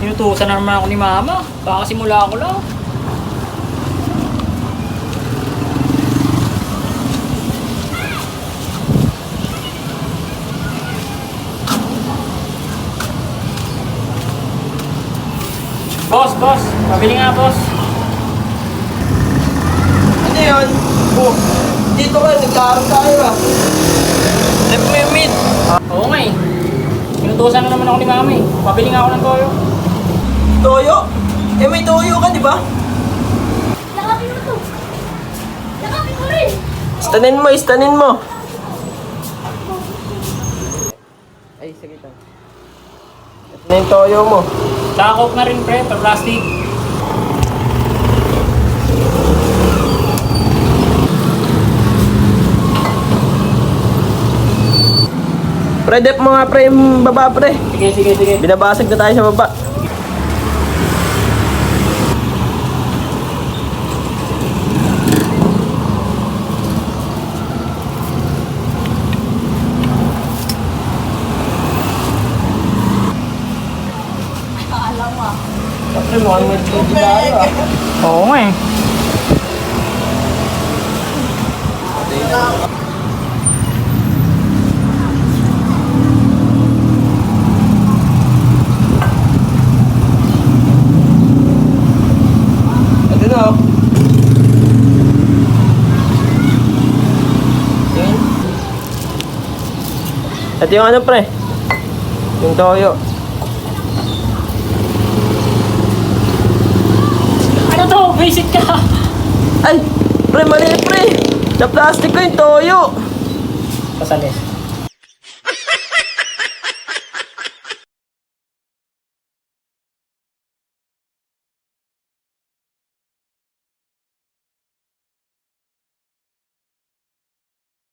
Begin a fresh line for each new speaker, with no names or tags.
Inutusan na naman ako ni Mama. Baka simula ako lang. Boss! Pabili nga, boss.
Ano yun? Oh, dito ka, nagkaroon tayo ah. Left mo yung meat.
Oo nga eh. Inutusan na naman ako ni Mama eh. Pabili nga ako ng toyo.
Toyo? Eh may toyo ka, di ba?
Yakapin mo to. Yakapin mo rin.
Istanin mo. Ay, sige to. Ito na yung toyo mo.
Sakop na rin, pre. Plastic.
Pre, dep mo nga pre yung baba pre.
Sige.
Binabasag na tayo sa baba. Pre, mukhang may chili tayo ah.
Oo nga eh.
Ito na oh. Yan. Ito yung ano pre? Yung toyo.
Ano to? Basic ka!
Ay! Pre, mali pre! Sa plastic ko yung toyo!
Pasalis.